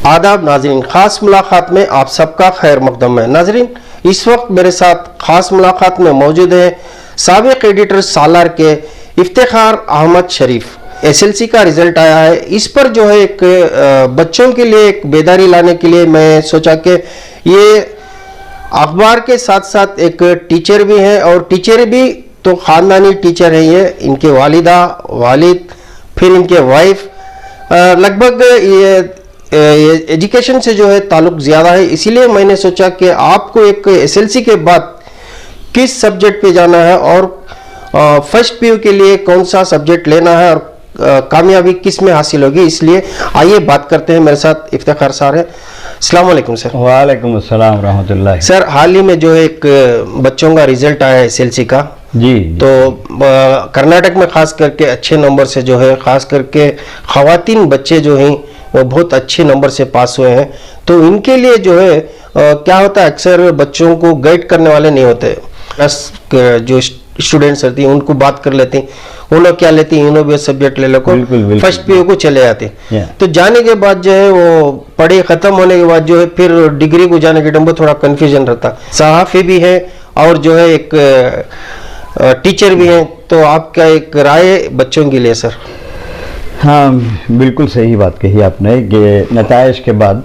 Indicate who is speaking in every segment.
Speaker 1: आदाब नाजरीन, खास मुलाकात में आप सबका खैर मकदम है। नाजरीन, इस वक्त मेरे साथ खास मुलाकात में मौजूद है साबिक एडिटर सालार के इफ्तिखार अहमद शरीफ। एसएलसी का रिजल्ट आया है, इस पर जो है एक बच्चों के लिए एक बेदारी लाने के लिए मैं सोचा कि ये अखबार के साथ साथ एक टीचर भी हैं, और टीचर भी तो ख़ानदानी टीचर है ये, इनके वालिदा, वालिद, फिर इनके वाइफ, लगभग ये एजुकेशन से जो है ताल्लुक ज़्यादा है। इसीलिए मैंने सोचा कि आपको एक एसएलसी के बाद किस सब्जेक्ट पे जाना है और फर्स्ट पीयू के लिए कौन सा सब्जेक्ट लेना है और कामयाबी किस में हासिल होगी, इसलिए आइए बात करते हैं। मेरे साथ इफ्तिखार सर है। अस्सलाम वालेकुम सर।
Speaker 2: वालेकुम अस्सलाम रहमतुल्लाह।
Speaker 1: सर, हाल ही में जो है एक बच्चों का रिजल्ट आया है एसएलसी का
Speaker 2: जी,
Speaker 1: तो कर्नाटक में खास करके अच्छे नंबर से जो है, खास करके खवातीन बच्चे जो हैं वो बहुत अच्छे नंबर से पास हुए हैं। तो इनके लिए जो है क्या होता है, अक्सर बच्चों को गाइड करने वाले नहीं होते, प्लस जो स्टूडेंट्स रहती हैं उनको बात कर लेती हैं, वो लोग क्या लेती हैं, इनोवेटिव सब्जेक्ट ले लो, फर्स्ट पीयू को चले जाते हैं। तो जाने के बाद जो है वो पढ़ाई खत्म होने के बाद जो है फिर डिग्री को जाने के टाइम थोड़ा कन्फ्यूजन रहता। सहाफ़ी भी है और जो है एक टीचर भी हैं, तो आपका एक राय बच्चों के लिए सर?
Speaker 2: हाँ, बिल्कुल सही बात कही आपने कि नताइज के बाद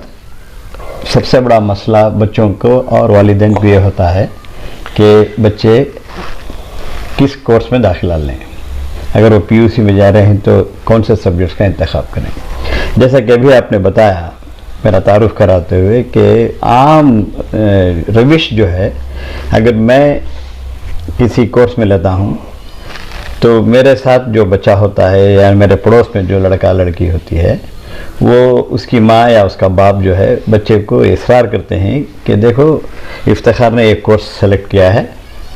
Speaker 2: सबसे बड़ा मसला बच्चों को और वालिदैन को ये होता है कि बच्चे किस कोर्स में दाखिला लें। अगर वो पीयूसी में जा रहे हैं तो कौन से सब्जेक्ट्स का इंतखाब करें। जैसा कि अभी आपने बताया, मेरा तारुफ कराते हुए, कि आम रविश जो है, अगर मैं किसी कोर्स में लेता हूँ तो मेरे साथ जो बच्चा होता है या मेरे पड़ोस में जो लड़का लड़की होती है, वो उसकी माँ या उसका बाप जो है बच्चे को इसरार करते हैं कि देखो इफ्तिखार ने एक कोर्स सेलेक्ट किया है,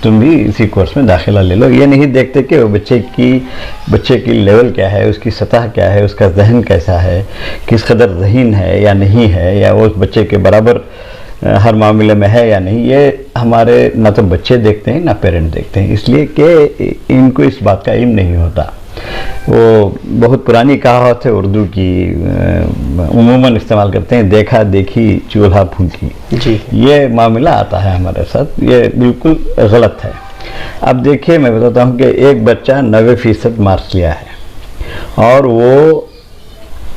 Speaker 2: तुम भी इसी कोर्स में दाखिला ले लो। ये नहीं देखते कि वो बच्चे की लेवल क्या है, उसकी सतह क्या है, उसका जहन कैसा है, किस कदर ज़हीन है या नहीं है, या वो बच्चे के बराबर हर मामले में है या नहीं। ये हमारे ना तो बच्चे देखते हैं ना पेरेंट देखते हैं, इसलिए कि इनको इस बात का इल्म नहीं होता। वो बहुत पुरानी कहावत है उर्दू की, उमूमन इस्तेमाल करते हैं, देखा देखी चूल्हा फूंकी जी। ये मामला आता है हमारे साथ, ये बिल्कुल गलत है। अब देखिए, मैं बताता हूँ कि एक बच्चा 90% मार्क्स लिया है और वो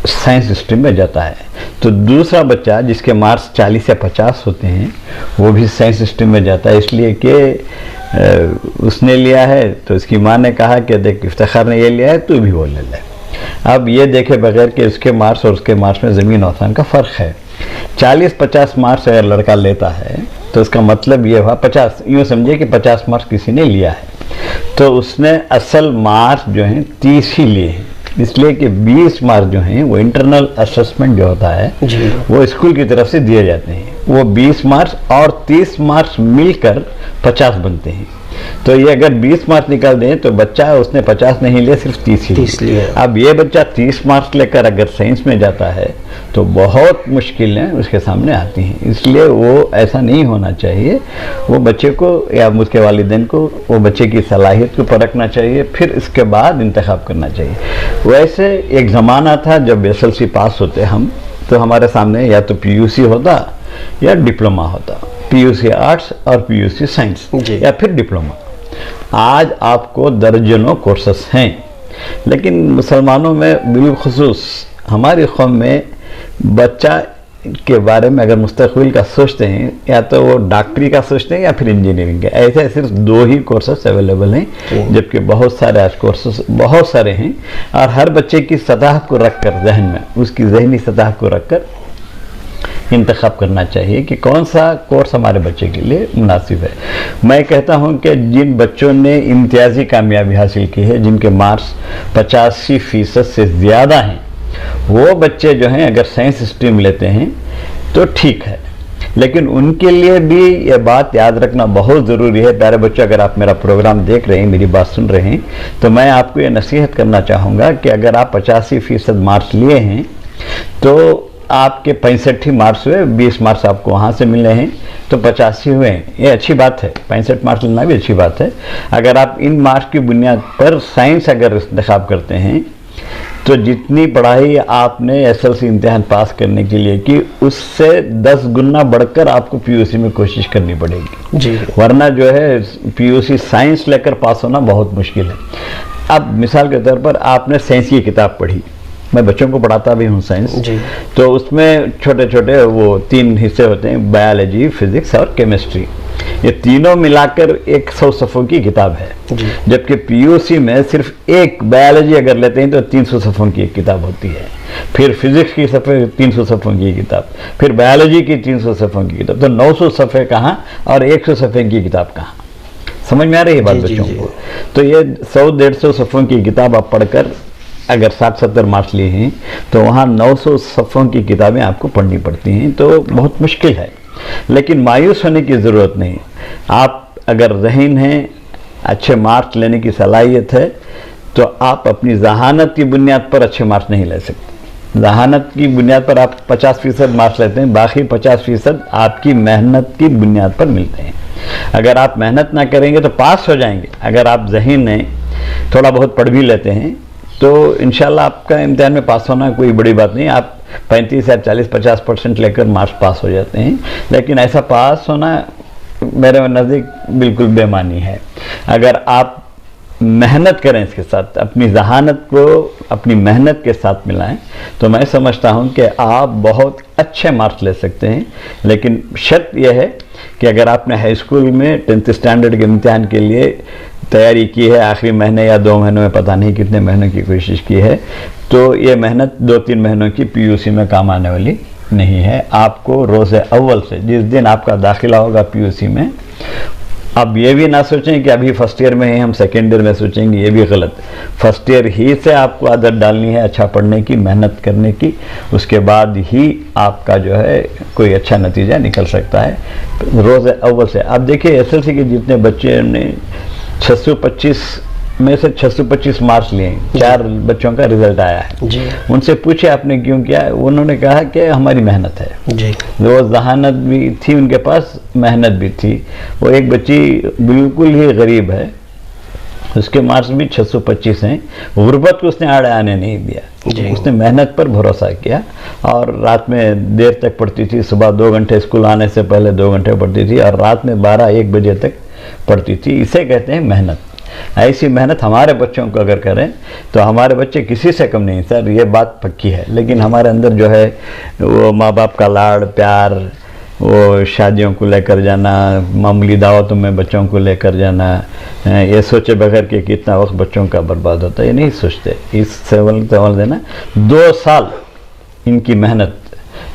Speaker 2: साइंस स्ट्रीम में जाता है, तो दूसरा बच्चा जिसके मार्क्स 40 या 50 होते हैं वो भी साइंस स्ट्रीम में जाता है, इसलिए कि उसने लिया है तो उसकी माँ ने कहा कि देख इफ्तिखार ने ये लिया है, तू भी वो ले ले। अब ये देखे बगैर कि उसके मार्क्स और उसके मार्क्स में ज़मीन आसमान का फ़र्क है। 40-50 मार्क्स अगर लड़का लेता है तो उसका मतलब ये हुआ 50, यूँ समझिए कि 50 मार्क्स किसी ने लिया है, तो उसने असल मार्क्स जो हैं 30 ही लिए हैं, इसलिए कि 20 मार्क्स जो हैं वो इंटरनल असेसमेंट जो होता है वो स्कूल की तरफ से दिए जाते हैं। वो 20 मार्क्स और 30 मार्क्स मिलकर 50 बनते हैं। तो ये अगर 20 मार्क्स निकाल दें तो बच्चा उसने 50 नहीं लिए, सिर्फ 30 ही लिए। अब ये बच्चा 30 मार्क्स लेकर अगर साइंस में जाता है तो बहुत मुश्किलें उसके सामने आती हैं, इसलिए वो ऐसा नहीं होना चाहिए। वो बच्चे को या उसके वालिदैन को वो बच्चे की सलाहियत को परखना चाहिए, फिर इसके बाद इंतखाब करना चाहिए। वैसे एक ज़माना था जब एसएलसी पास होते हम, तो हमारे सामने या तो पीयूसी होता या डिप्लोमा होता, पीयूसी आर्ट्स और पीयूसी साइंस या फिर डिप्लोमा। आज आपको दर्जनों कोर्सेस हैं, लेकिन मुसलमानों में बिलखुसूस हमारी कौम में बच्चा के बारे में अगर मुस्तकबिल का सोचते हैं, या तो वो डॉक्टरी का सोचते हैं या फिर इंजीनियरिंग का। ऐसे सिर्फ 2 ही कोर्सेस अवेलेबल हैं, जबकि बहुत सारे आज कोर्सेस बहुत सारे हैं, और हर बच्चे की सतह को रखकर, जहन में उसकी जहनी सतह को रखकर इंतखाब करना चाहिए कि कौन सा कोर्स हमारे बच्चे के लिए मुनासिब है। मैं कहता हूं कि जिन बच्चों ने इम्तियाजी कामयाबी हासिल की है, जिनके मार्क्स 85% से ज़्यादा हैं, वो बच्चे जो हैं अगर साइंस स्ट्रीम लेते हैं तो ठीक है, लेकिन उनके लिए भी ये बात याद रखना बहुत ज़रूरी है। प्यारे बच्चों, अगर आप मेरा प्रोग्राम देख रहे हैं, मेरी बात सुन रहे हैं, तो मैं आपको ये नसीहत करना चाहूँगा कि अगर आप 85% मार्क्स लिए हैं तो आपके 65 ही मार्क्स हुए, 20 मार्क्स आपको वहाँ से मिले हैं, तो 85 हुए हैं। ये अच्छी बात है, 65 मार्क्स लेना भी अच्छी बात है। अगर आप इन मार्क्स की बुनियाद पर साइंस अगर इंतखाब करते हैं तो जितनी पढ़ाई आपने एसएलसी इम्तिहान पास करने के लिए की, उससे 10 गुना बढ़कर आपको पीयूसी में कोशिश करनी पड़ेगी
Speaker 1: जी।
Speaker 2: वरना जो है पीयूसी साइंस लेकर पास होना बहुत मुश्किल है। अब मिसाल के तौर पर आपने साइंस की किताब पढ़ी, मैं बच्चों को पढ़ाता भी हूँ साइंस
Speaker 1: जी।
Speaker 2: तो उसमें छोटे छोटे वो 3 हिस्से होते हैं, बायोलॉजी, फिजिक्स और केमिस्ट्री। ये तीनों मिलाकर 100 सफ़ों की किताब है, जबकि पीयूसी में सिर्फ एक बायोलॉजी अगर लेते हैं तो 300 सफ़ों की एक किताब होती है, फिर फिजिक्स की सफ़े 300 सफ़ों की किताब, फिर बायोलॉजी की 300 सफ़ों की किताब, तो 900 सफ़े कहाँ और 100 सफ़े की किताब कहाँ? समझ में आ रही है बात बच्चों को? तो ये 100-150 सफ़ों की किताब आप पढ़कर अगर 60-70 मार्क्स लिए हैं तो वहाँ 900 सफ़ों की किताबें आपको पढ़नी पड़ती हैं, तो बहुत मुश्किल है। लेकिन मायूस होने की ज़रूरत नहीं। आप अगर ज़हीन हैं, अच्छे मार्क्स लेने की सलाहियत है, तो आप अपनी जहानत की बुनियाद पर अच्छे मार्क्स नहीं ले सकते। जहानत की बुनियाद पर आप 50% मार्क्स लेते हैं, बाकी 50% आपकी मेहनत की बुनियाद पर मिलते हैं। अगर आप मेहनत ना करेंगे तो पास हो जाएंगे। अगर आप ज़हीन हैं, थोड़ा बहुत पढ़ भी लेते हैं, तो इंशाल्लाह आपका इम्तिहान में पास होना कोई बड़ी बात नहीं। आप 35 या 40-50% लेकर मार्क्स पास हो जाते हैं, लेकिन ऐसा पास होना मेरे नज़दीक बिल्कुल बेमानी है। अगर आप मेहनत करें, इसके साथ अपनी जहानत को अपनी मेहनत के साथ मिलाएं, तो मैं समझता हूं कि आप बहुत अच्छे मार्क्स ले सकते हैं। लेकिन शर्त यह है कि अगर आपने हाई स्कूल में 10th स्टैंडर्ड के इम्तिहान के लिए तैयारी की है, आखिरी महीने या 2 महीनों में, पता नहीं कितने महीनों की कोशिश की है, तो ये मेहनत 2-3 महीनों की पीयूसी में काम आने वाली नहीं है। आपको रोज़े अव्वल से, जिस दिन आपका दाखिला होगा पीयूसी में, अब ये भी ना सोचें कि अभी फर्स्ट ईयर में हैं, हम सेकेंड ईयर में सोचेंगे, ये भी गलत। फर्स्ट ईयर ही से आपको आदत डालनी है अच्छा पढ़ने की, मेहनत करने की, उसके बाद ही आपका जो है कोई अच्छा नतीजा निकल सकता है रोज़े अव्वल से। अब देखिए एसएलसी के जितने बच्चे ने 625 में से 625 मार्क्स लिए, 4 बच्चों का रिजल्ट आया है
Speaker 1: जी।
Speaker 2: उनसे पूछे आपने क्यों किया, उन्होंने कहा कि हमारी मेहनत है
Speaker 1: जी।
Speaker 2: वो जहानत भी थी उनके पास, मेहनत भी थी। वो एक बच्ची बिल्कुल ही गरीब है, उसके मार्क्स भी 625 हैं, गुर्बत को उसने आड़े आने नहीं दिया, उसने मेहनत पर भरोसा किया और रात में देर तक पढ़ती थी। सुबह 2 घंटे स्कूल आने से पहले 2 घंटे पढ़ती थी और रात में 12-1 बजे तक पढ़ती थी। इसे कहते हैं मेहनत। ऐसी मेहनत हमारे बच्चों को अगर करें तो हमारे बच्चे किसी से कम नहीं सर, ये बात पक्की है। लेकिन हमारे अंदर जो है वो माँ बाप का लाड़ प्यार, वो शादियों को लेकर जाना, मामूली दावतों में बच्चों को लेकर जाना, ये सोचे बगैर कि कितना वक्त बच्चों का बर्बाद होता है, ये नहीं सोचते। इस सेवल देना 2 साल इनकी मेहनत,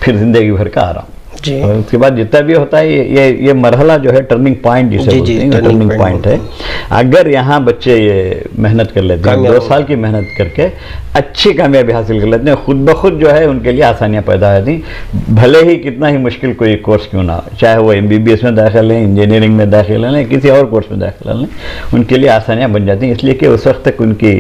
Speaker 2: फिर जिंदगी भर का आराम। और उसके बाद जितना भी होता है ये मरहला जो है टर्निंग पॉइंट जिसे बोलते हैं, टर्निंग पॉइंट है। अगर यहाँ बच्चे ये मेहनत कर लेते हैं, 2 साल की मेहनत करके अच्छी कामयाबी हासिल कर लेते हैं, खुद ब खुद जो है उनके लिए आसानियाँ पैदा हो जाती, भले ही कितना ही मुश्किल कोई कोर्स क्यों ना हो, चाहे वो MBBS में दाखिल लें, इंजीनियरिंग में दाखिल लें, किसी और कोर्स में दाखिल लें, उनके लिए आसानियाँ बन जाती हैं। इसलिए कि उस वक्त तक उनकी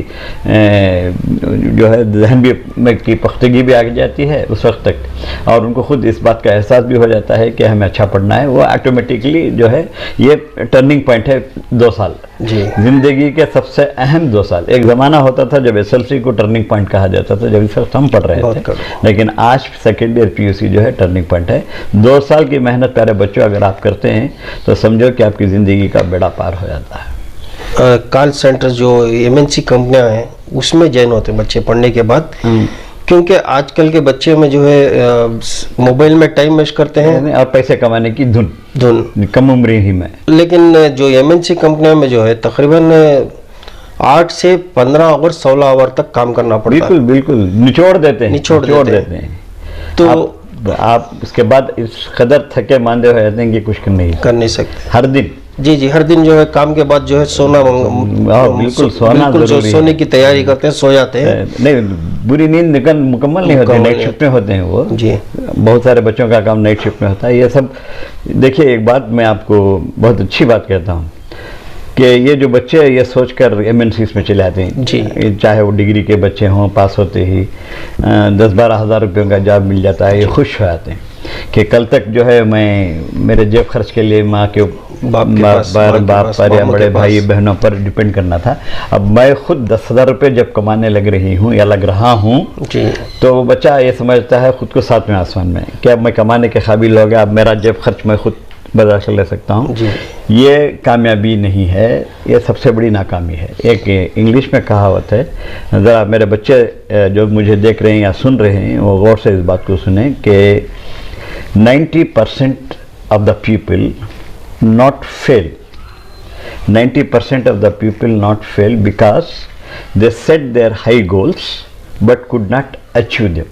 Speaker 2: जो है जहन भी की पख्तगी भी आ जाती है उस वक्त तक, और उनको खुद इस बात का एहसास हो जाता है कि हमें अच्छा पढ़ना है। वो ऑटोमेटिकली जो है ये टर्निंग पॉइंट है 2 साल जिंदगी के सबसे अहम 2 साल। एक ज़माना होता था जब एसएलसी को टर्निंग पॉइंट कहा जाता था, जब इस वक्त हम पढ़ रहे थे, लेकिन आज सेकेंड ईयर पीयूसी जो है टर्निंग पॉइंट है। 2 साल की मेहनत प्यारे बच्चों अगर आप करते हैं तो समझो कि आपकी ज़िंदगी का बेड़ा पार हो जाता है।
Speaker 1: कॉल सेंटर जो MNC कंपनियां हैं उसमें जॉइन होते हैं बच्चे पढ़ने के बाद, क्योंकि आजकल के बच्चे में जो है मोबाइल में टाइम वेस्ट करते हैं
Speaker 2: और पैसे कमाने की धुन कम उम्र ही में।
Speaker 1: लेकिन जो MNC कंपनियों में जो है तकरीबन 8 से 15 आवर 16 आवर तक काम करना पड़ता है।
Speaker 2: बिल्कुल निचोड़ देते हैं।
Speaker 1: तो
Speaker 2: आप उसके बाद इस कदर थके मांदे हो जाते हैं कि कुछ कर नहीं सकते। हर दिन
Speaker 1: जी हर दिन जो है काम के बाद जो है सोना,
Speaker 2: बिल्कुल सोना जरूरी है।
Speaker 1: सोने की तैयारी करते हैं, सो जाते हैं।
Speaker 2: नहीं, बुरी नींद मुकम्मल नहीं होती, नाइट शिफ्ट में होते हैं वो जी। बहुत सारे बच्चों का काम नाइट शिफ्ट में होता है। ये सब देखिए, एक बात मैं आपको बहुत अच्छी बात कहता हूँ कि ये जो बच्चे ये सोचकर MNCs में चले आते हैं जी, चाहे वो डिग्री के बच्चे हों, पास होते ही 10-12 हज़ार रुपयों का जॉब मिल जाता है, ये खुश हो जाते हैं कि कल तक जो है मैं मेरे जेब खर्च के लिए माँ के
Speaker 1: बाप
Speaker 2: पर या बड़े भाई बहनों पर डिपेंड करना था। अब मैं खुद 10,000 रुपये जब कमाने लग रही हूँ या लग रहा हूँ तो बच्चा ये समझता है खुद को सातवें आसमान में कि अब मैं कमाने के काबिल हो गया, अब मेरा जेब खर्च मैं खुद बर्दाश्त ले सकता हूँ। ये कामयाबी नहीं है, ये सबसे बड़ी नाकामी है। एक इंग्लिश में कहावत है, ज़रा मेरे बच्चे जो मुझे देख रहे हैं या सुन रहे हैं वो गौर से इस बात को सुने कि 90% of the people not fail. 90% of the people not fail because they set their high goals but could not achieve them.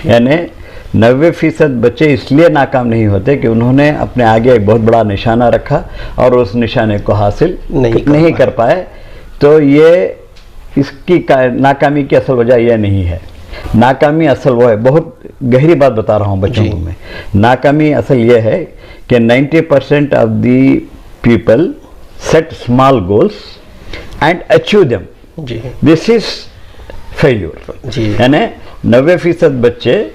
Speaker 2: यानी 90% बच्चे इसलिए नाकाम नहीं होते कि उन्होंने अपने आगे एक बहुत बड़ा निशाना रखा और उस निशाने को हासिल नहीं कर पाए। तो ये इसकी नाकामी की असल वजह यह नहीं है। नाकामी असल वो है, बहुत गहरी बात बता रहा हूँ बच्चों को मैं। नाकामी असल ये है कि 90% of the people set small goals and achieve them, this is failure. यानी 90% बच्चे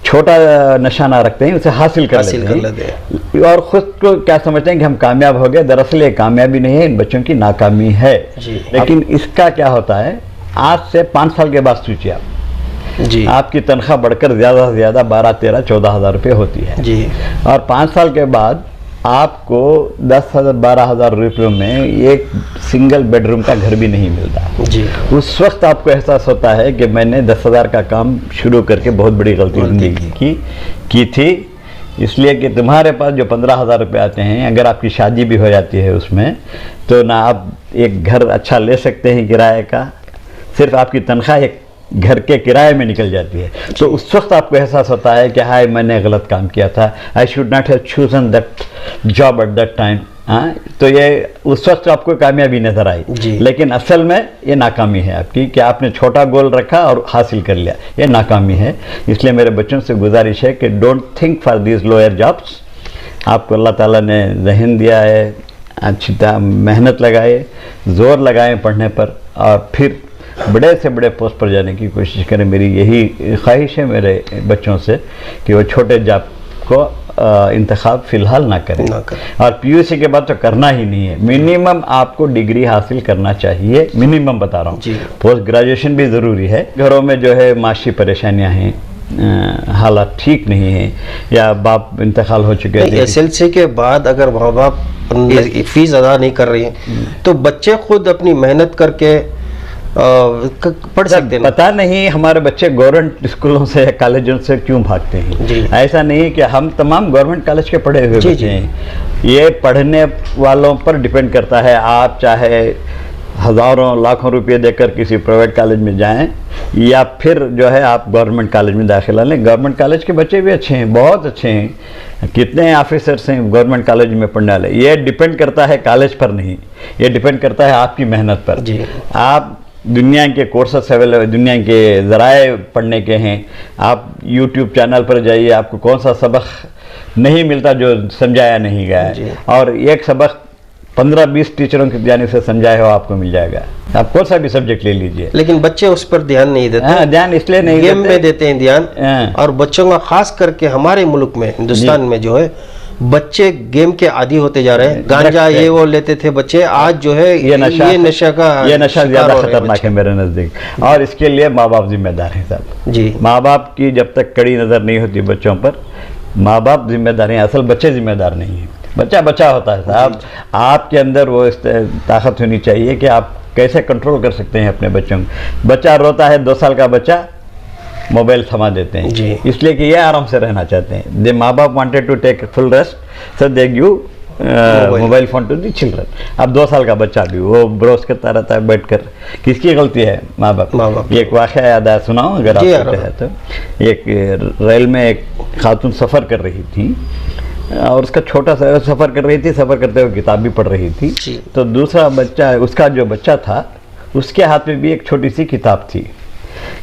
Speaker 2: छोटा निशाना रखते हैं, उसे हासिल कर लेते हैं और खुद को क्या समझते हैं कि हम कामयाब हो गए। दरअसल ये कामयाबी नहीं है, इन बच्चों की नाकामी है। लेकिन इसका क्या होता है, आज से 5 साल के बाद सोचिए आप, आपकी तनख्वाह बढ़कर ज़्यादा से ज़्यादा 12, 13, 14,000 रुपये होती है और 5 साल के बाद आपको 10,000, 12,000 रुपयों में एक सिंगल बेडरूम का घर भी नहीं मिलता। उस वक्त आपको एहसास होता है कि मैंने 10,000 का काम शुरू करके बहुत बड़ी गलती जिंदगी की थी, इसलिए कि तुम्हारे पास जो 15,000 रुपये आते हैं, अगर आपकी शादी भी हो जाती है उसमें, तो ना आप एक घर अच्छा ले सकते हैं किराए का, सिर्फ आपकी तनख्वाह एक घर के किराए में निकल जाती है। तो उस वक्त आपको एहसास होता है कि हाय मैंने गलत काम किया था, I should not have chosen that job at that time. तो ये उस वक्त आपको कामयाबी नजर आई, लेकिन असल में ये नाकामी है आपकी कि आपने छोटा गोल रखा और हासिल कर लिया, ये नाकामी है। इसलिए मेरे बच्चों से गुजारिश है कि don't think for these lower jobs. आपको अल्लाह ताला ने जहन दिया है, अच्छी मेहनत लगाए, जोर लगाएं पढ़ने पर और फिर बड़े से बड़े पोस्ट पर जाने की कोशिश करें। मेरी यही ख्वाहिश है मेरे बच्चों से कि वो छोटे जॉब को इंतखाब फ़िलहाल ना करें और पीयूसी के बाद तो करना ही नहीं है। मिनिमम आपको डिग्री हासिल करना चाहिए, मिनिमम बता रहा हूँ। पोस्ट ग्रेजुएशन भी ज़रूरी है। घरों में जो है माशी परेशानियाँ हैं, हालात ठीक नहीं है या बाप इंतकाल हो चुके हैं।
Speaker 1: एसएलसी के बाद अगर माँ बाप फीस अदा नहीं कर रही हैं तो बच्चे खुद अपनी मेहनत करके पढ़ सकते हैं।
Speaker 2: पता नहीं हमारे बच्चे गवर्नमेंट स्कूलों से कॉलेजों से क्यों भागते हैं। ऐसा नहीं कि हम तमाम गवर्नमेंट कॉलेज के पढ़े हुए बच्चे हैं, ये पढ़ने वालों पर डिपेंड करता है। आप चाहे हज़ारों लाखों रुपए देकर किसी प्राइवेट कॉलेज में जाएं या फिर जो है आप गवर्नमेंट कॉलेज में दाखिला लें। गवर्नमेंट कॉलेज के बच्चे भी अच्छे हैं, बहुत अच्छे हैं, कितने ऑफिसर्स हैं गवर्नमेंट कॉलेज में पढ़ने वाले। ये डिपेंड करता है कॉलेज पर नहीं, ये डिपेंड करता है आपकी मेहनत पर। आप दुनिया के कोर्सेस अवेलेबल, दुनिया के ज़राए पढ़ने के हैं। आप यूट्यूब चैनल पर जाइए, आपको कौन सा सबक नहीं मिलता जो समझाया नहीं गया है, और एक सबक 15-20 टीचरों के जाने से समझाया हो आपको मिल जाएगा। आप कौन सा भी सब्जेक्ट ले लीजिए।
Speaker 1: लेकिन बच्चे उस पर ध्यान नहीं देते।
Speaker 2: ध्यान इसलिए नहीं
Speaker 1: गेम में देते हैं ध्यान। और बच्चों का खास करके हमारे मुल्क में, हिंदुस्तान में जो है बच्चे गेम के आदी होते जा रहे हैं। गांजा ये वो लेते थे बच्चे, आज जो है ये नशा
Speaker 2: ज्यादा खतरनाक है मेरे नजदीक। और इसके लिए माँ बाप जिम्मेदार हैं साहब जी। माँ बाप की जब तक कड़ी नजर नहीं होती बच्चों पर, माँ बाप जिम्मेदार हैं, असल बच्चे जिम्मेदार नहीं है। बच्चा बच्चा होता है साहब, आपके अंदर वो ताकत होनी चाहिए कि आप कैसे कंट्रोल कर सकते हैं अपने बच्चों को। बच्चा रोता है, 2 साल का बच्चा, मोबाइल थमा देते हैं इसलिए कि ये आराम से रहना चाहते हैं। दे माँ बाप wanted to take full rest, so they give mobile phone to the children. अब 2 साल का बच्चा भी वो ब्रोस करता रहता है बैठकर। किसकी गलती है? माँ बाप। एक वाक़या याद आया, सुनाओ अगर आप कहते हैं तो। एक रेल में एक खातून सफ़र कर रही थी और उसका छोटा सा सफ़र कर रही थी, सफ़र करते हुए किताब भी पढ़ रही थी। तो दूसरा बच्चा, उसका जो बच्चा था, उसके हाथ में भी एक छोटी सी किताब थी।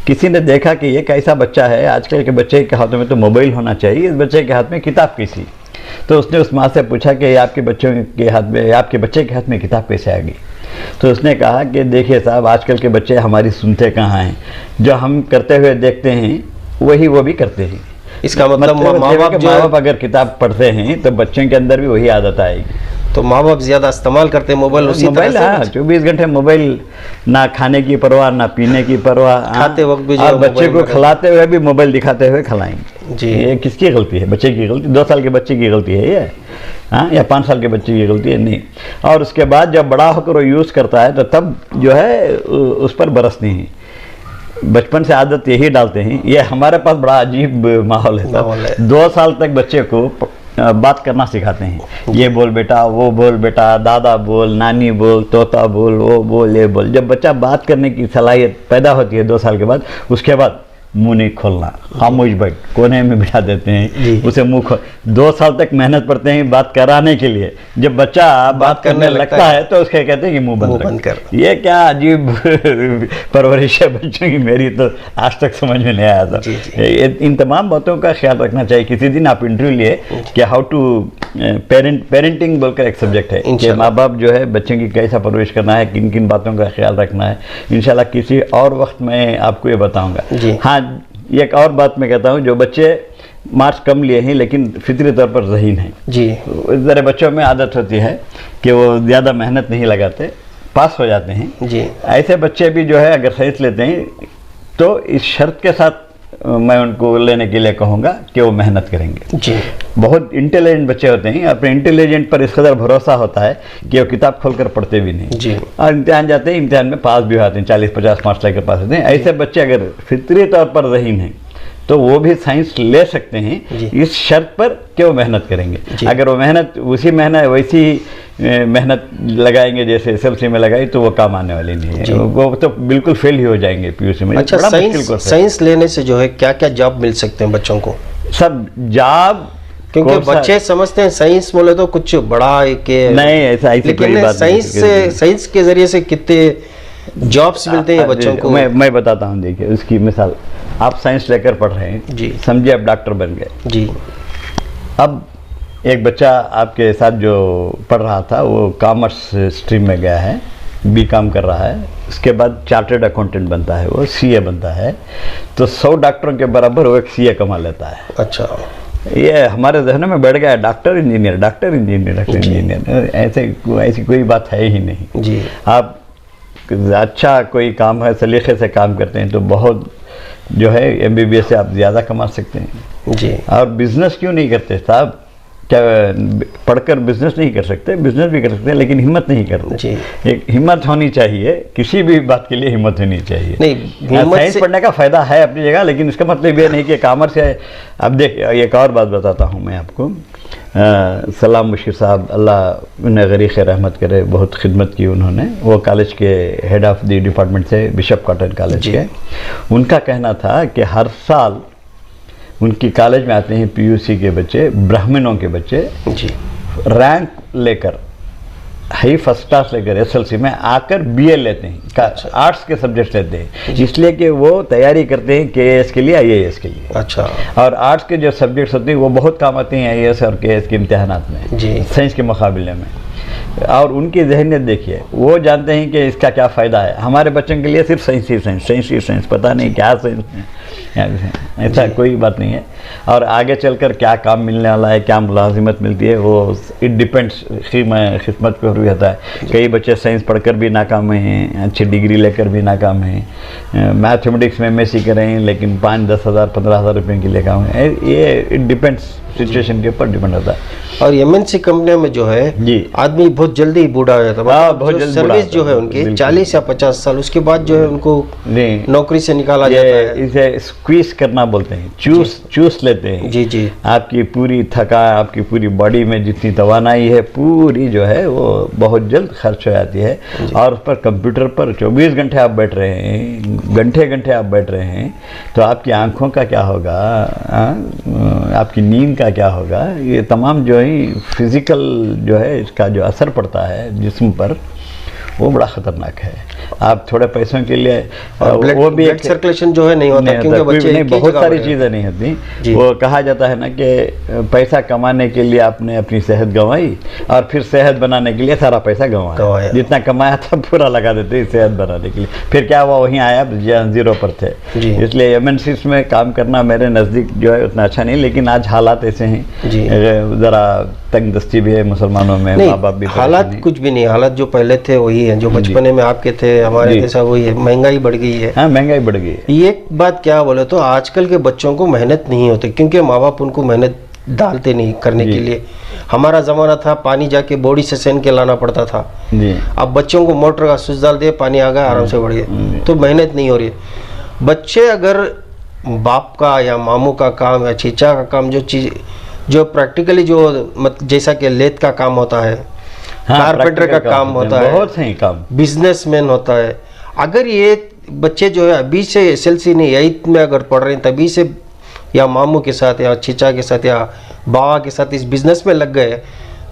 Speaker 2: किसी ने देखा कि ये कैसा बच्चा है, आजकल के बच्चे के हाथों में तो मोबाइल होना चाहिए, इस बच्चे के हाथ में किताब कैसी? तो उसने उस माँ से पूछा कि आपके बच्चों के हाथ में, आपके बच्चे के हाथ में किताब कैसे आ गई? तो उसने कहा कि देखिए साहब, आजकल के बच्चे हमारी सुनते कहाँ हैं, जो हम करते हुए देखते हैं वही वो भी करते हैं।
Speaker 1: इसका मतलब माँ बाप
Speaker 2: अगर किताब पढ़ते हैं तो बच्चों के अंदर भी वही आदत आएगी।
Speaker 1: तो माँ बाप ज्यादा इस्तेमाल करते हैं मोबाइल उसी
Speaker 2: मोबाइल,
Speaker 1: तरह
Speaker 2: हाँ,
Speaker 1: से
Speaker 2: 24 घंटे मोबाइल, ना खाने की परवाह ना पीने की परवाह,
Speaker 1: खाते वक्त भी जो
Speaker 2: और
Speaker 1: है
Speaker 2: बच्चे
Speaker 1: मोबाइल
Speaker 2: को
Speaker 1: में
Speaker 2: खिलाते हुए भी मोबाइल दिखाते हुए खिलाएंगे।
Speaker 1: जी।
Speaker 2: ये किसकी गलती है? बच्चे की गलती, 2 साल के बच्चे की गलती है ये, हाँ, या 5 साल के बच्चे की गलती है? नहीं। और उसके बाद जब बड़ा होकर वो यूज़ करता है तो तब जो है उस पर बरसनी है। बचपन से आदत यही डालते हैं। ये हमारे पास बड़ा अजीब माहौल है साहब। 2 साल तक बच्चे को बात करना सिखाते हैं। ये बोल बेटा, वो बोल बेटा, दादा बोल, नानी बोल, तोता बोल, वो बोल, ये बोल। जब बच्चा बात करने की सलाहियत पैदा होती है 2 साल के बाद, उसके बाद मुंह नहीं खोलना, खामोश बैठ, कोने में बिठा देते हैं उसे। मुंह खोल 2 साल तक मेहनत करते हैं बात कराने के लिए। जब बच्चा बात करने लगता है तो उसके कहते हैं कि मुंह बंद कर। ये क्या अजीब परवरिश है बच्चों की, मेरी तो आज तक समझ में नहीं आया था। इन तमाम बातों का ख्याल रखना चाहिए। किसी दिन आप इंटरव्यू लिए कि हाउ टू पेरेंटिंग बोलकर एक सब्जेक्ट है कि माँ बाप जो है बच्चों की कैसा परवरिश करना है, किन किन बातों का ख्याल रखना है। इंशाल्लाह किसी और वक्त मैं आपको ये बताऊंगा। हाँ, एक और बात मैं कहता हूँ, जो बच्चे मार्क्स कम लिए हैं लेकिन फितरी तौर पर ज़हीन हैं जी, इस तरह बच्चों में आदत होती है कि वो ज़्यादा मेहनत नहीं लगाते, पास हो जाते हैं जी। ऐसे बच्चे भी जो है अगर साइंस लेते हैं तो इस शर्त के साथ मैं उनको लेने के लिए कहूँगा कि वो मेहनत करेंगे जी। बहुत इंटेलिजेंट बच्चे होते हैं, अपने इंटेलिजेंट पर इस कदर भरोसा होता है कि वो किताब खोलकर पढ़ते भी नहीं जी। और इम्तिहान जाते हैं, इम्तिहान में पास भी होते हैं, 40-50 मार्क्स लेकर पास होते हैं। ऐसे बच्चे अगर फितरी तौर पर ज़हीन हैं तो वो भी साइंस ले सकते हैं इस शर्त पर कि वो मेहनत करेंगे। अगर वो मेहनत वैसी मेहनत लगाएंगे जैसे एसएलसी में लगाई तो वो काम आने वाली नहीं है, वो तो बिल्कुल फेल ही हो जाएंगे पीयूसी में।
Speaker 1: अच्छा, साइंस लेने से जो है क्या क्या जॉब मिल सकते हैं बच्चों को? सब
Speaker 2: जॉब,
Speaker 1: क्योंकि बच्चे समझते हैं साइंस बोले तो कुछ बड़ा है कि
Speaker 2: नहीं, ऐसी कोई बात नहीं।
Speaker 1: साइंस के जरिए से कितने जॉब्स मिलते हैं बच्चों को?
Speaker 2: मैं बताता हूँ। देखिए उसकी मिसाल, आप साइंस लेकर पढ़ रहे हैं जी, समझिए आप डॉक्टर बन गए जी। अब एक बच्चा आपके साथ जो पढ़ रहा था वो कॉमर्स स्ट्रीम में गया है, बीकॉम कर रहा है, उसके बाद चार्टर्ड अकाउंटेंट बनता है, वो सीए बनता है, तो 100 डॉक्टरों के बराबर वो एक सीए कमा लेता है। अच्छा, ये हमारे जहन में बैठ गया, doctor engineer, doctor engineer, doctor engineer, ऐसी कोई बात है ही नहीं जी। आप अच्छा कोई काम है, सलीके से काम करते हैं तो बहुत जो है एमबीबीएस से आप ज़्यादा कमा सकते हैं जी। और बिजनेस क्यों नहीं करते साहब? क्या पढ़कर बिजनेस नहीं कर सकते? बिजनेस भी कर सकते हैं लेकिन हिम्मत नहीं करते जी। एक हिम्मत होनी चाहिए, किसी भी बात के लिए हिम्मत होनी चाहिए। नहीं, साइंस पढ़ने का फ़ायदा है अपनी जगह, लेकिन इसका मतलब ये नहीं कि कॉमर्स है। अब देख, एक और बात बताता हूँ मैं आपको। सलाम मुशीर साहब, अल्लाह उन्हें गरीक़ रहमत करे, बहुत खिदमत की उन्होंने। वो कॉलेज के हेड ऑफ द डिपार्टमेंट से, बिशप कॉटन कॉलेज के। उनका कहना था कि हर साल उनकी कॉलेज में आते हैं पीयूसी के बच्चे, ब्राह्मणों के बच्चे जी, रैंक लेकर, हाई फर्स्ट क्लास लेकर एसएलसी में आकर बीए लेते हैं, आर्ट्स के सब्जेक्ट लेते हैं, इसलिए कि वो तैयारी करते हैं केएएस के लिए, आईएएस के लिए। अच्छा, और आर्ट्स के जो सब्जेक्ट्स होते हैं वो बहुत काम आते हैं आईएएस और केएएस के इम्तिहानात में जी, साइंस के मुकाबले में। और उनकी जहनियत देखिए, वो जानते हैं कि इसका क्या फ़ायदा है। हमारे बच्चों के लिए सिर्फ साइंस ही साइंस, साइंस ही साइंस, पता नहीं क्या साइंस है, ऐसा कोई बात नहीं है। और आगे चलकर क्या काम मिलने वाला है, क्या मुलाजिमत मिलती है, वो इट डिपेंड्स किस्मत पर भी होता है। कई बच्चे साइंस पढ़कर भी नाकाम हैं, अच्छी डिग्री लेकर भी नाकाम हैं, मैथमेटिक्स में एमएससी करें लेकिन 5-10 हज़ार 15 हज़ार रुपये के लिए काम है। ये इट डिपेंड्स, सिचुएशन के ऊपर डिपेंड होता है।
Speaker 1: और एमएनसी कंपनियों में जो है जी, आदमी बहुत जल्दी बूढ़ा हो जाता है, बहुत जल्दी सर्विस जो है उनकी 40 या 50 साल, उसके बाद जो है उनको नौकरी से निकाला जाता है। इसे
Speaker 2: स्क्वीज करना बोलते हैं, चूस लेते हैं जी जी। आपकी पूरी थकान, आपकी पूरी बॉडी में जितनी तवानाई है पूरी जो है वो बहुत जल्द खर्च हो जाती है। और उस पर कंप्यूटर पर 24 घंटे आप बैठ रहे हैं, घंटे आप बैठ रहे हैं, तो आपकी आंखों का क्या होगा, आपकी नींद का क्या होगा, ये तमाम जो है फिजिकल जो है इसका जो असर पड़ता है जिस्म पर, वो बड़ा ख़तरनाक है। आप थोड़े पैसों के लिए, वो भी ब्लड सर्कुलेशन जो है नहीं होता, क्योंकि बच्चे नहीं, बहुत सारी चीज़ें नहीं होती। वो कहा जाता है ना कि पैसा कमाने के लिए आपने अपनी सेहत गंवाई और फिर सेहत बनाने के लिए सारा पैसा गंवाया, जितना कमाया था पूरा लगा देते सेहत बनाने के लिए, फिर क्या हुआ, वहीं आया जीरो पर थे। इसलिए एमएनसीज में काम करना मेरे नज़दीक जो है उतना अच्छा नहीं, लेकिन आज हालात ऐसे हैं, ज़रा तंगदस्ती भी है मुसलमानों में, माँ बाप भी
Speaker 1: हालात
Speaker 2: परेशान हैं।
Speaker 1: कुछ भी नहीं, हालात जो पहले थे वही है, जो बचपने में आपके थे हमारे
Speaker 2: जी।
Speaker 1: जैसा वही है। महंगाई बढ़ गई है।
Speaker 2: हाँ, महंगाई बढ़ गई है।
Speaker 1: एक बात क्या बोले तो आजकल के बच्चों को मेहनत नहीं होती, क्योंकि माँ बाप उनको मेहनत डालते नहीं करने
Speaker 2: जी।
Speaker 1: के लिए। हमारा जमाना था पानी जाके बॉडी से सेन के लाना पड़ता था।
Speaker 2: जी
Speaker 1: अब बच्चों को मोटर का स्विच डाल दिया, पानी आ गया, आराम से बढ़ गया, तो मेहनत नहीं हो रही है। बच्चे अगर बाप का या मामू का काम या चीचा का काम, जो चीज जो प्रैक्टिकली जो जैसा कि लेथ का काम होता है,
Speaker 2: हाँ,
Speaker 1: कारपेंटर का
Speaker 2: practical
Speaker 1: काम होता है,
Speaker 2: बहुत सही काम।
Speaker 1: बिजनेसमैन होता है। अगर ये बच्चे जो है अभी से एसएलसी नहीं 8th में अगर पढ़ रहे हैं तभी से, या मामू के साथ या चीचा के साथ या बाबा के साथ इस बिजनेस में लग गए,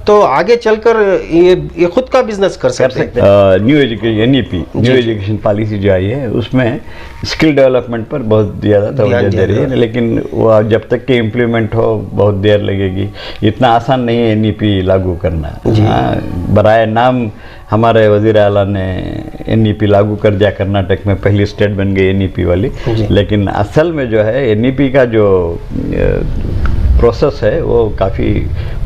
Speaker 1: तो आगे चलकर ये खुद का बिजनेस कर सकते हैं।
Speaker 2: New education NEP, new education policy जो आई है उसमें स्किल डेवलपमेंट पर बहुत ज़्यादा तवज्जो दे रही है, लेकिन वो जब तक कि इम्प्लीमेंट हो बहुत देर लगेगी। इतना आसान नहीं है एनईपी लागू करना। बराए नाम हमारे वज़ीर आला ने एनईपी लागू कर दिया, कर्नाटक में पहली स्टेट बन गई एनईपी वाली, लेकिन असल में जो है एनईपी का जो प्रोसेस है वो काफ़ी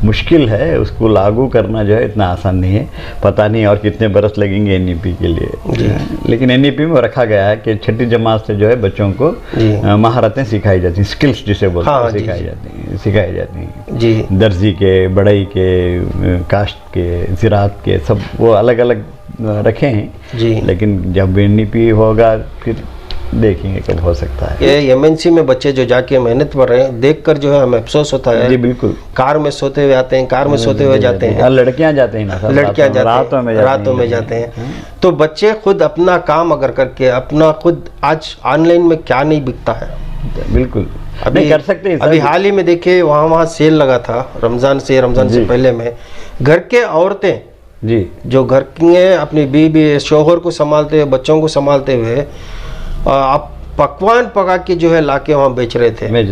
Speaker 2: मुश्किल है। उसको लागू करना जो है इतना आसान नहीं है। पता नहीं और कितने बरस लगेंगे एनईपी के लिए, लेकिन एनईपी में रखा गया है कि छठी जमात से जो है बच्चों को महारतें सिखाई जाती हैं, स्किल्स जिसे बोलते हैं, सिखाई जाती हैं
Speaker 1: जी।
Speaker 2: दर्जी के, बढ़ई के, काश्त के, ज़राअत के, सब वो अलग अलग रखे हैं
Speaker 1: जी।
Speaker 2: लेकिन जब एनईपी होगा फिर देखेंगे कब हो सकता है।
Speaker 1: ये एमएनसी में बच्चे जो जाके मेहनत कर रहे हैं, देखकर जो है हमें अफसोस होता है।
Speaker 2: जी बिल्कुल।
Speaker 1: कार में सोते हुए आते हैं, कार में सोते हुए जाते हैं,
Speaker 2: लड़कियां जाते हैं ना,
Speaker 1: लड़कियां जाते हैं, रातों में जाते हैं। तो बच्चे खुद अपना काम अगर करके अपना खुद, आज ऑनलाइन में क्या नहीं बिकता है,
Speaker 2: बिल्कुल
Speaker 1: अभी
Speaker 2: नहीं कर सकते।
Speaker 1: अभी हाल ही में देखिए वहाँ सेल लगा था रमजान से पहले में, घर के औरतें
Speaker 2: जी
Speaker 1: जो घर के अपनी बीवी शोहर को संभालते हुए, बच्चों को संभालते हुए आप पकवान पका के जो है लाके वहाँ बेच रहे थे।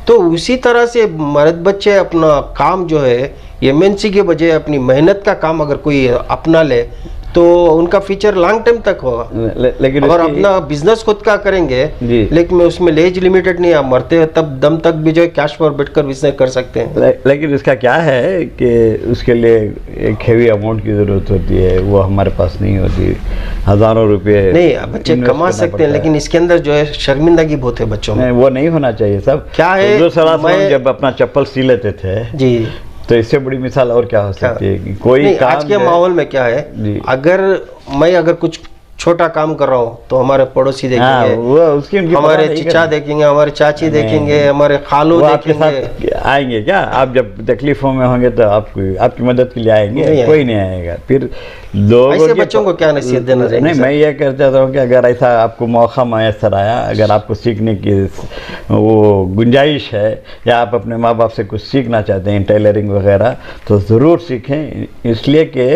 Speaker 1: तो उसी तरह से मर्द बच्चे अपना काम जो है एमएनसी के बजाय अपनी मेहनत का काम अगर कोई अपना ले तो उनका फ्यूचर लॉन्ग टाइम तक होगा।
Speaker 2: लेकिन
Speaker 1: अगर अपना बिजनेस खुद का करेंगे, लेकिन उसमें एज लिमिटेड नहीं, आप मरते हैं तब दम तक भी जो है कैश पर बैठकर बिजनेस कर सकते हैं।
Speaker 2: लेकिन इसका क्या है कि उसके लिए एक हेवी अमाउंट की ज़रूरत होती है, वो हमारे पास नहीं होती। हज़ारों रुपए
Speaker 1: नहीं बच्चे कमा सकते हैं, लेकिन इसके अंदर जो है शर्मिंदगी बहुत है बच्चों में।
Speaker 2: वो नहीं होना चाहिए। सब
Speaker 1: क्या है,
Speaker 2: जब अपना चप्पल सी लेते थे जी, तो इससे बड़ी मिसाल और क्या हो सकती है कि कोई काम
Speaker 1: आज के माहौल में क्या है, अगर कुछ छोटा काम कर रहा हूँ तो हमारे पड़ोसी देखेंगे, हमारे चचा देखेंगे, हमारे चाची देखेंगे, हमारे खालू देखेंगे।
Speaker 2: आएंगे क्या? आप जब तकलीफों में होंगे तो आपकी मदद के लिए आएंगे? कोई नहीं आएगा। फिर
Speaker 1: ऐसे बच्चों को क्या नसीहत देना चाहिए?
Speaker 2: नहीं, मैं ये कहता हूँ कि अगर ऐसा आपको मौका मैसर आया, अगर आपको सीखने की वो गुंजाइश है या आप अपने माँ बाप से कुछ सीखना चाहते हैं, टेलरिंग वगैरह, तो ज़रूर सीखें। इसलिए कि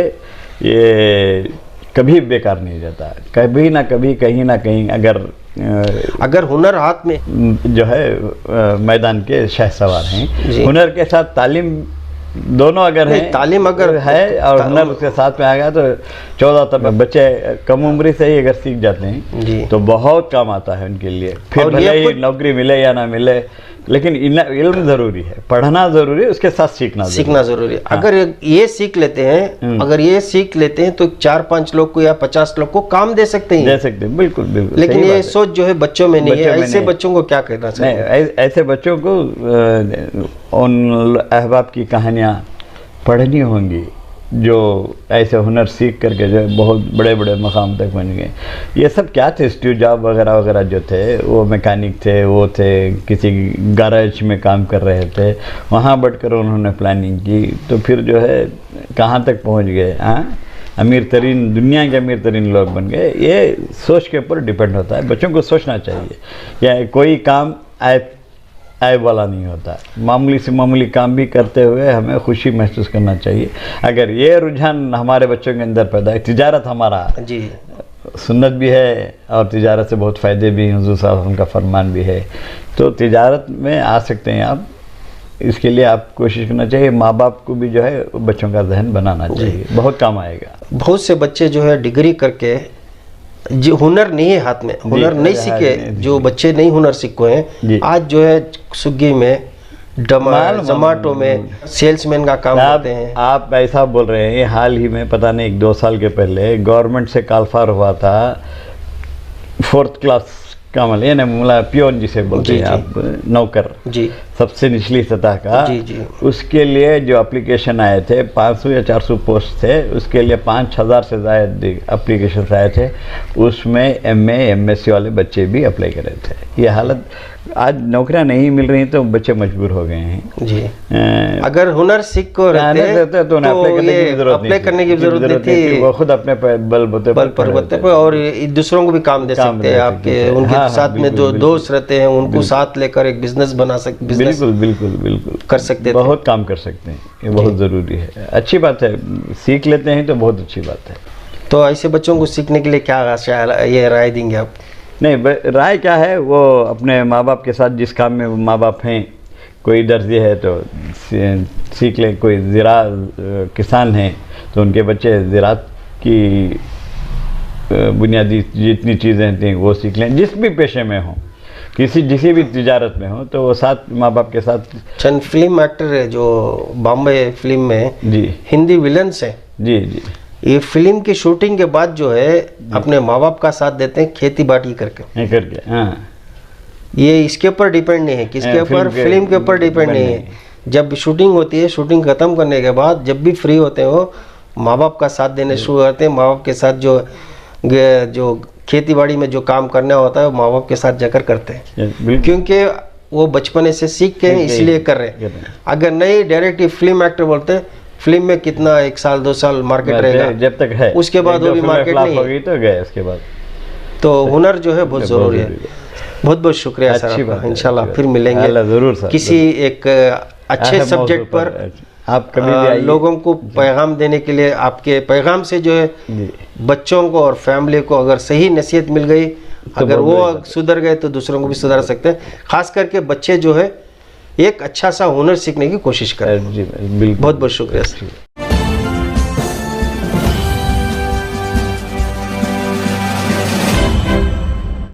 Speaker 2: ये कभी बेकार नहीं जाता। कभी ना कभी, कहीं ना कहीं अगर हुनर हाथ में जो है मैदान के शहसवार हैं, हुनर के साथ तालीम दोनों अगर है, तालीम अगर है और हुनर उसके साथ में आ गया तो 14 तक बच्चे कम उम्र से ही अगर सीख जाते हैं तो बहुत काम आता है उनके लिए। फिर भले ही नौकरी मिले या ना मिले, लेकिन इल्म जरूरी है, पढ़ना जरूरी है, उसके साथ सीखना जरूरी है।
Speaker 1: अगर ये सीख लेते हैं तो 4-5 लोग को या 50 लोग को काम दे सकते हैं।
Speaker 2: बिल्कुल बिल्कुल।
Speaker 1: लेकिन ये सोच जो है बच्चों में नहीं है। ऐसे बच्चों को क्या कहना चाहिए?
Speaker 2: ऐसे बच्चों को उन अहबाब की कहानियाँ पढ़नी होंगी जो ऐसे हुनर सीख करके जो बहुत बड़े बड़े मकाम तक बन गए। ये सब क्या थे? स्टीव जॉब वगैरह वगैरह जो थे वो मैकेनिक थे, वो थे किसी गैराज में काम कर रहे थे, वहाँ बैठकर उन्होंने प्लानिंग की तो फिर जो है कहाँ तक पहुँच गए। दुनिया के अमीर तरीन लोग बन गए। ये सोच के ऊपर डिपेंड होता है। बच्चों को सोचना चाहिए या कोई काम आय वाला नहीं होता। मामूली से मामूली काम भी करते हुए हमें खुशी महसूस करना चाहिए। अगर ये रुझान हमारे बच्चों के अंदर पैदा है, तिजारत हमारा जी सुन्नत भी है और तिजारत से बहुत फ़ायदे भी हैं, हुज़ूर साहब उनका फरमान भी है, तो तिजारत में आ सकते हैं आप। इसके लिए आप कोशिश करना चाहिए। माँ बाप को भी जो है बच्चों का जहन बनाना चाहिए, बहुत काम आएगा।
Speaker 1: बहुत से बच्चे जो है डिग्री करके जो हुनर नहीं है हाथ में, हुनर नहीं सीखे, जो बच्चे नहीं हुनर सीखे हैं, आज जो है स्विगी में जोमेटो में सेल्समैन का काम करते हैं।
Speaker 2: आप ऐसा बोल रहे हैं, हाल ही में पता नहीं 1-2 साल के पहले गवर्नमेंट से कॉलफार हुआ था 4th क्लास का मतलब पियोन जिसे बोलते हैं आप, नौकर
Speaker 1: जी,
Speaker 2: सबसे निचली सतह का।
Speaker 1: जी जी।
Speaker 2: उसके लिए जो एप्लीकेशन आए थे 500 या 400 पोस्ट थे, उसके लिए 5000 से ज़्यादा एप्लीकेशन आए थे। उसमें MA MSc वाले बच्चे भी अप्लाई कर रहे थे। ये हालत, आज नौकरियां नहीं मिल रही तो बच्चे मजबूर हो गए हैं
Speaker 1: जी। अगर हुनर सीख को रहते
Speaker 2: तो अप्लाई करने की जरूरत नहीं थी, वो खुद अपने बलबूते
Speaker 1: पर और दूसरों को भी काम दे सकते हैं। आपके उनके साथ में जो दोस्त रहते हैं उनको साथ लेकर एक बिजनेस बना सकते,
Speaker 2: बिल्कुल बिल्कुल बिल्कुल
Speaker 1: कर सकते,
Speaker 2: बहुत काम कर सकते हैं। ये बहुत ज़रूरी है, अच्छी बात है, सीख लेते हैं तो बहुत अच्छी बात है।
Speaker 1: तो ऐसे बच्चों को सीखने के लिए क्या ये राय देंगे आप?
Speaker 2: नहीं, राय क्या है, वो अपने माँ बाप के साथ जिस काम में माँ बाप हैं, कोई दर्जी है तो सीख ले, कोई किसान है तो उनके बच्चे ज़राअत की बुनियादी जितनी चीज़ें थी वो सीख लें। जिस भी पेशे में हो, किसी भी तिजारत में हो, तो वो साथ माँ बाप के साथ।
Speaker 1: चंद फिल्म एक्टर है जो बॉम्बे फिल्म में
Speaker 2: जी
Speaker 1: हिंदी विलन्स है
Speaker 2: जी जी,
Speaker 1: ये फिल्म की शूटिंग के बाद जो है अपने माँ बाप का साथ देते हैं खेती बाड़ी करके।
Speaker 2: हाँ,
Speaker 1: ये इसके ऊपर डिपेंड नहीं है, किसके ऊपर, फिल्म के ऊपर डिपेंड नहीं है। जब शूटिंग होती है, शूटिंग खत्म करने के बाद जब भी फ्री होते हो, माँ बाप का साथ देने शुरू करते हैं। माँ बाप के साथ जो खेती बाड़ी में जो काम करना होता है माँ बाप के साथ जाकर करते हैं, क्योंकि वो बचपने से सीख के इसलिए कर रहे हैं। अगर नहीं डायरेक्ट फिल्म एक्टर बोलते हैं, फिल्म में कितना 1 साल 2 साल मार्केट रहेगा,
Speaker 2: जब तक है,
Speaker 1: उसके बाद वो भी मार्केट नहीं
Speaker 2: होगी तो गए उसके बाद।
Speaker 1: तो हुनर जो है बहुत ज़रूरी है। बहुत बहुत शुक्रिया सर, इंशाल्लाह फिर मिलेंगे
Speaker 2: ज़रूर सर,
Speaker 1: किसी एक अच्छे सब्जेक्ट पर।
Speaker 2: आप कभी भी आइए।
Speaker 1: लोगों को पैगाम देने के लिए, आपके पैगाम से जो है बच्चों को और फैमिली को अगर सही नसीहत मिल गई, अगर वो सुधर गए तो दूसरों को भी सुधार सकते हैं। खास करके बच्चे जो है एक अच्छा सा हुनर सीखने की कोशिश करें।
Speaker 2: जी, बिल्कुल।
Speaker 1: बहुत बहुत शुक्रिया सर।